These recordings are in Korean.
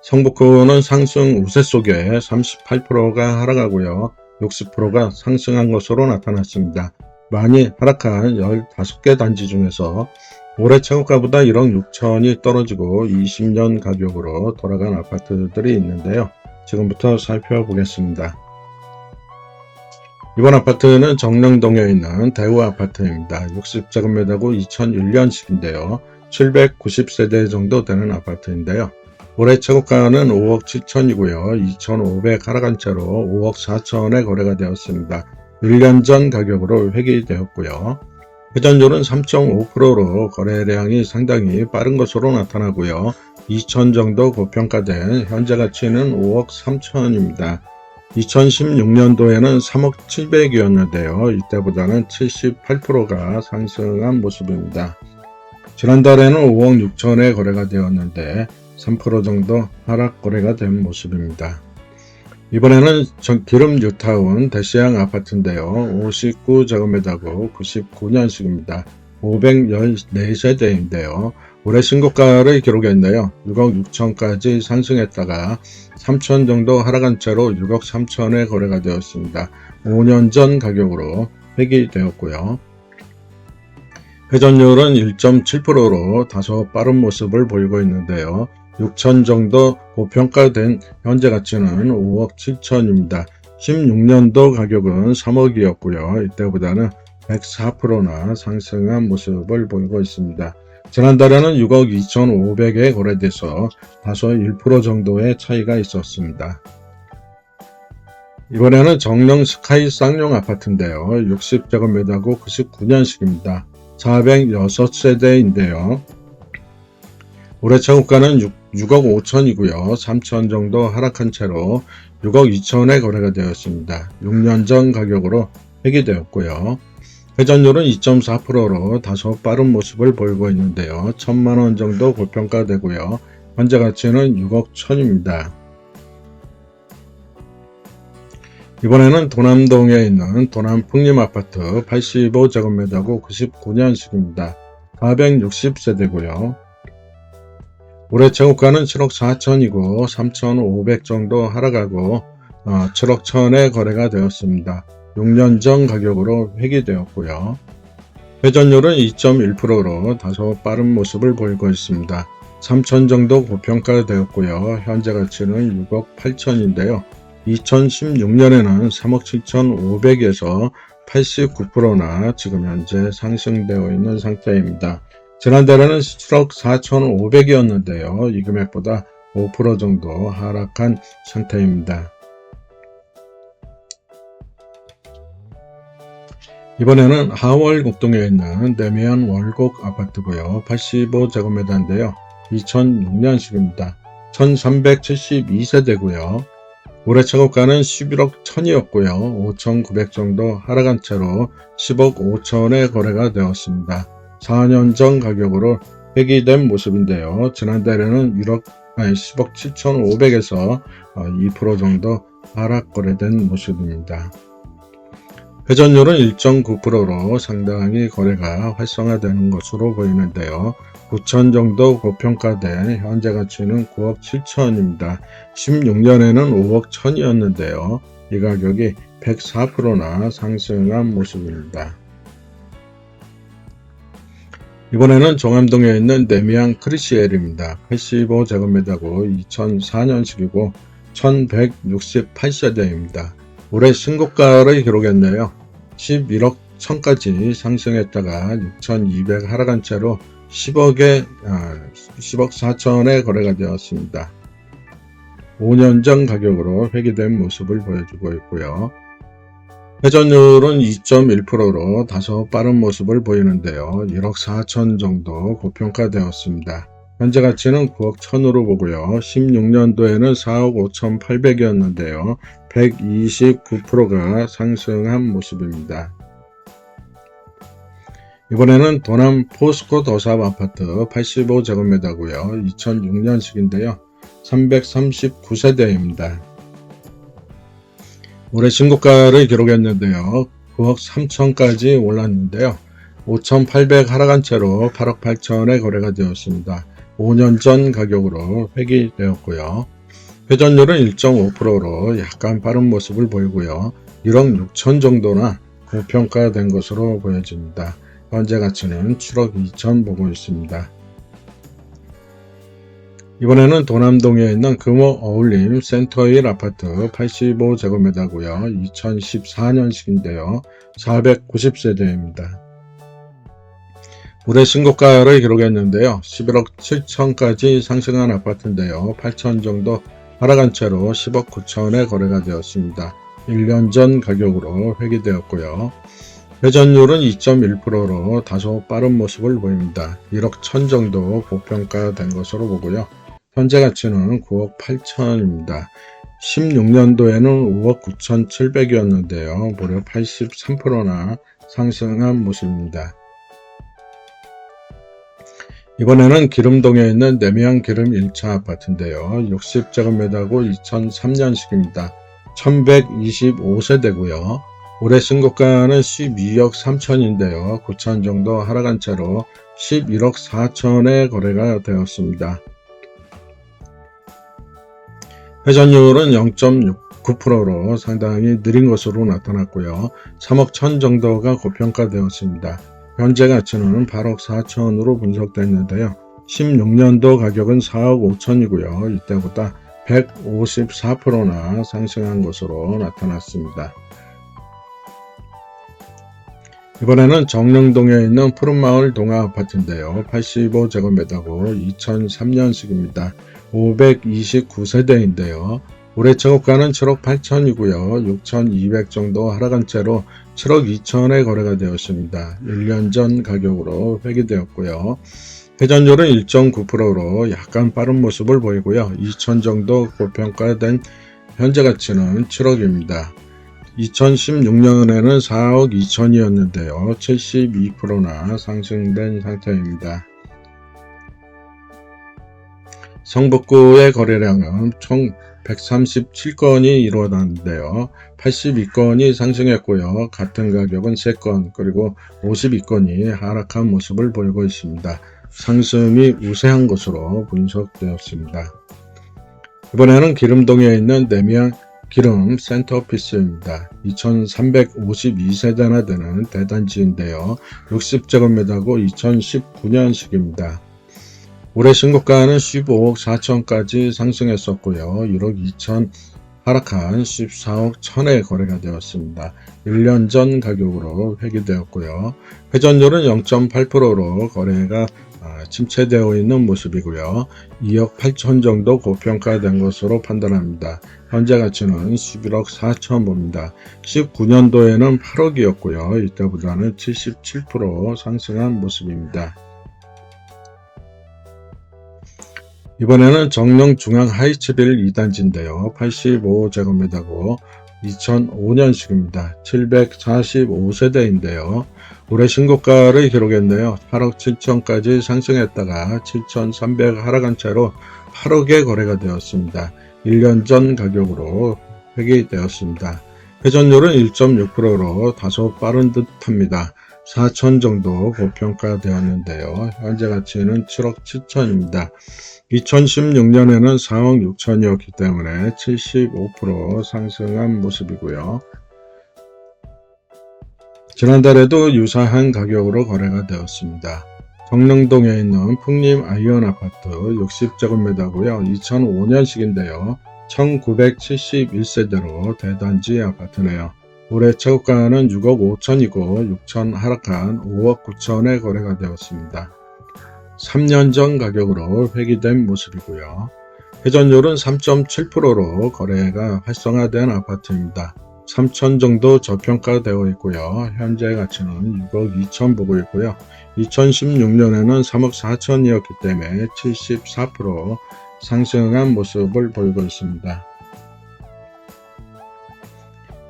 성북구는 상승 우세 속에 38%가 하락하고요. 60%가 상승한 것으로 나타났습니다. 많이 하락한 15개 단지 중에서 올해 최고가보다 1억 6천이 떨어지고 20년 가격으로 돌아간 아파트들이 있는데요. 지금부터 살펴보겠습니다. 이번 아파트는 정릉동에 있는 대우아파트입니다. 60제곱미터고 2001년식인데요. 790세대 정도 되는 아파트인데요. 올해 최고가는 5억 7천이고요. 2,500 하락한 채로 5억 4천에 거래가 되었습니다. 1년 전 가격으로 회귀되었고요. 회전율은 3.5%로 거래량이 상당히 빠른 것으로 나타나고요. 2천 정도 고평가된 현재 가치는 5억 3천입니다. 2016년도에는 3억 7백이었는데요. 이때보다는 78%가 상승한 모습입니다. 지난달에는 5억 6천에 거래가 되었는데 3% 정도 하락 거래가 된 모습입니다. 이번에는 기름 뉴타운 대시양 아파트인데요. 59제곱미터고 99년식입니다. 514세대인데요. 올해 신고가를 기록했는데요. 6억 6천까지 상승했다가 3천 정도 하락한 채로 6억 3천에 거래가 되었습니다. 5년 전 가격으로 회귀되었고요. 회전율은 1.7%로 다소 빠른 모습을 보이고 있는데요. 6천 정도 고평가된 현재 가치는 5억 7천입니다. 16년도 가격은 3억이었고요. 이때보다는 104%나 상승한 모습을 보이고 있습니다. 지난달에는 6억 2,500에 거래돼서 다소 1% 정도의 차이가 있었습니다. 이번에는 정릉 스카이 쌍용 아파트인데요. 60제곱미터고 99년식입니다. 406세대인데요. 올해 최고가는 6억 5천이고요. 3천 정도 하락한 채로 6억 2천에 거래가 되었습니다. 6년 전 가격으로 회귀되었고요. 회전율은 2.4%로 다소 빠른 모습을 보이고 있는데요. 1,000만원 정도 고평가되고요. 현재 가치는 6억 1천입니다. 이번에는 도남동에 있는 도남풍림아파트 85제곱미터고 99년식입니다. 460세대고요. 올해 최고가는 7억 4천이고 3,500 정도 하락하고 7억 1천에 거래가 되었습니다. 6년 전 가격으로 회귀되었고요. 회전율은 2.1%로 다소 빠른 모습을 보이고 있습니다. 3천 정도 고평가되었고요. 현재 가치는 6억 8천인데요. 2016년에는 3억 7,500에서 89%나 지금 현재 상승되어 있는 상태입니다. 지난달에는 7억 4,500이었는데요. 이 금액보다 5% 정도 하락한 상태입니다. 이번에는 하월곡동에 있는 내면 월곡 아파트고요. 85제곱미터인데요. 2006년식입니다. 1372세대고요. 올해 최고가는 11억 1천이었고요. 5,900 정도 하락한 채로 10억 5천에 거래가 되었습니다. 4년 전 가격으로 회귀된 모습인데요. 지난달에는 10억 7,500에서 2% 정도 하락 거래된 모습입니다. 회전율은 1.9%로 상당히 거래가 활성화되는 것으로 보이는데요. 9천 정도 고평가된 현재 가치는 9억 7천입니다. 16년에는 5억 1천이었는데요. 이 가격이 104%나 상승한 모습입니다. 이번에는 종암동에 있는 내미양 크리시엘입니다. 85제곱미터고 2004년식이고 1168세대입니다. 올해 신고가를 기록했네요. 11억 1천까지 상승했다가 6,200 하락한 채로 10억 4천에 거래가 되었습니다. 5년 전 가격으로 회귀된 모습을 보여주고 있고요. 회전율은 2.1%로 다소 빠른 모습을 보이는데요. 1억 4천 정도 고평가되었습니다. 현재 가치는 9억 1천으로 보고요. 16년도에는 4억 5,800이었는데요. 129%가 상승한 모습입니다. 이번에는 도남 포스코 더샵 아파트 85제곱미터고요. 2006년식인데요. 339세대입니다. 올해 신고가를 기록했는데요. 9억 3천까지 올랐는데요. 5,800 하락한 채로 8억 8천에 거래가 되었습니다. 5년 전 가격으로 회귀되었고요. 회전율은 1.5%로 약간 빠른 모습을 보이고요. 1억 6천 정도나 고평가된 것으로 보여집니다. 현재 가치는 7억 2천 보고 있습니다. 이번에는 도남동에 있는 금호 어울림 센터일 아파트 85제곱미터고요. 2014년식인데요. 490세대입니다. 올해 신고가를 기록했는데요. 11억 7천까지 상승한 아파트인데요. 8천 정도 하락한 채로 10억 9천에 거래가 되었습니다. 1년 전 가격으로 회귀되었고요. 회전율은 2.1%로 다소 빠른 모습을 보입니다. 1억 1천 정도 고평가된 것으로 보고요. 현재 가치는 9억 8천입니다. 16년도에는 5억 9,700이었는데요. 무려 83%나 상승한 모습입니다. 이번에는 기름동에 있는 내미양 기름 1차 아파트인데요. 60제곱미터고 2003년식입니다. 1125세대고요. 올해 신고가는 12억 3천인데요. 9천 정도 하락한 채로 11억 4천에 거래가 되었습니다. 회전율은 0.69%로 상당히 느린 것으로 나타났고요. 3억 천 정도가 고평가되었습니다. 현재 가치는 8억 4천으로 분석됐는데요. 16년도 가격은 4억 5천이고요. 이때보다 154%나 상승한 것으로 나타났습니다. 이번에는 정릉동에 있는 푸른마을 동아아파트인데요. 85제곱미터고 2003년식입니다. 529세대인데요. 올해 청업가는 7억 8천이고요. 6,200 정도 하락한 채로 7억 2천에 거래가 되었습니다. 1년 전 가격으로 회귀되었고요. 회전율은 1.9%로 약간 빠른 모습을 보이고요. 2천 정도 고평가된 현재 가치는 7억입니다. 2016년에는 4억 2천이었는데요. 72%나 상승된 상태입니다. 성북구의 거래량은 총 137건이 이루어졌는데요. 82건이 상승했고요. 같은 가격은 3건 그리고 52건이 하락한 모습을 보이고 있습니다. 상승이 우세한 것으로 분석되었습니다. 이번에는 기름동에 있는 내미양 기름 센터피스입니다. 2352세대나 되는 대단지인데요. 60제곱미터고 2019년식입니다. 올해 신고가는 15억 4천까지 상승했었고요. 1억 2천 하락한 14억 1천에 거래가 되었습니다. 1년 전 가격으로 회귀되었고요. 회전율은 0.8%로 거래가 침체되어 있는 모습이고요. 2억 8천 정도 고평가된 것으로 판단합니다. 현재 가치는 11억 4천 봅니다. 19년도에는 8억이었고요. 이때보다는 77% 상승한 모습입니다. 이번에는 정릉 중앙 하이츠빌 2단지인데요. 85제곱미터고 2005년식입니다. 745세대인데요. 올해 신고가를 기록했네요. 8억 7천까지 상승했다가 7,300 하락한 채로 8억에 거래가 되었습니다. 1년 전 가격으로 회귀되었습니다. 회전율은 1.6%로 다소 빠른 듯합니다. 4천 정도 고평가되었는데요. 현재 가치는 7억 7천입니다. 2016년에는 4억 6천이었기 때문에 75% 상승한 모습이고요. 지난달에도 유사한 가격으로 거래가 되었습니다. 정릉동에 있는 풍림 아이언 아파트 60제곱미터고요. 2005년식인데요. 1971세대로 대단지 아파트네요. 올해 최고가는 6억 5천이고 6천 하락한 5억 9천에 거래가 되었습니다. 3년 전 가격으로 회귀된 모습이고요. 회전율은 3.7%로 거래가 활성화된 아파트입니다. 3천 정도 저평가되어 있고요. 현재 가치는 6억 2천 보고 있고요. 2016년에는 3억 4천이었기 때문에 74% 상승한 모습을 보이고 있습니다.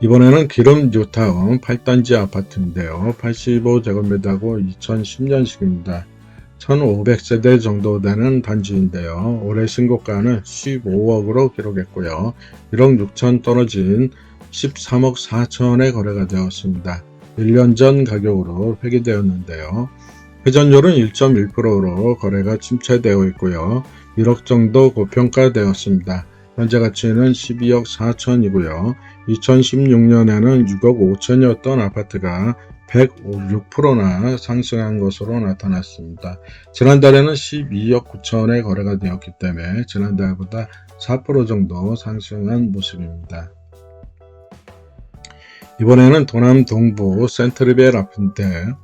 이번에는 기름 뉴타운 8단지 아파트인데요. 85제곱미터고 2010년식입니다. 1500세대 정도 되는 단지인데요. 올해 신고가는 15억으로 기록했고요. 1억 6천 떨어진 13억 4천에 거래가 되었습니다. 1년 전 가격으로 회귀되었는데요. 회전율은 1.1%로 거래가 침체되어 있고요. 1억 정도 고평가되었습니다. 현재 가치는 12억 4천이고요. 2016년에는 6억 5천이었던 아파트가 106%나 상승한 것으로 나타났습니다. 지난달에는 12억 9천에 거래가 되었기 때문에 지난달보다 4% 정도 상승한 모습입니다. 이번에는 도남 동부 센트리벨 아파트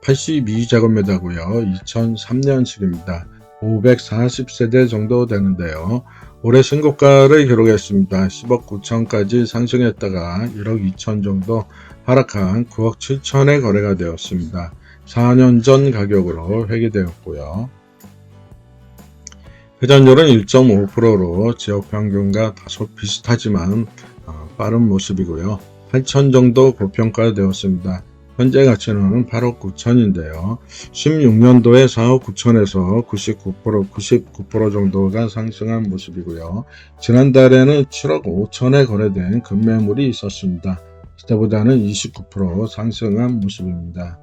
82제곱미터고요. 2003년식입니다. 540세대 정도 되는데요. 올해 신고가를 기록했습니다. 10억 9천까지 상승했다가 1억 2천 정도 하락한 9억 7천에 거래가 되었습니다. 4년 전 가격으로 회귀되었고요. 회전율은 1.5%로 지역 평균과 다소 비슷하지만 빠른 모습이고요. 8천 정도 고평가되었습니다. 현재 가치는 8억 9천인데요. 16년도에 4억 9천에서 99% 정도가 상승한 모습이고요. 지난달에는 7억 5천에 거래된 급매물이 있었습니다. 그때보다는 29% 상승한 모습입니다.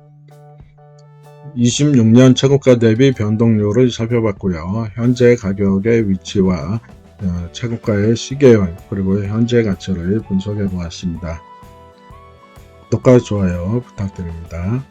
26년 최고가 대비 변동률을 살펴봤고요. 현재 가격의 위치와 최고가의 시계열 그리고 현재 가치를 분석해 보았습니다. 구독과 좋아요 부탁드립니다.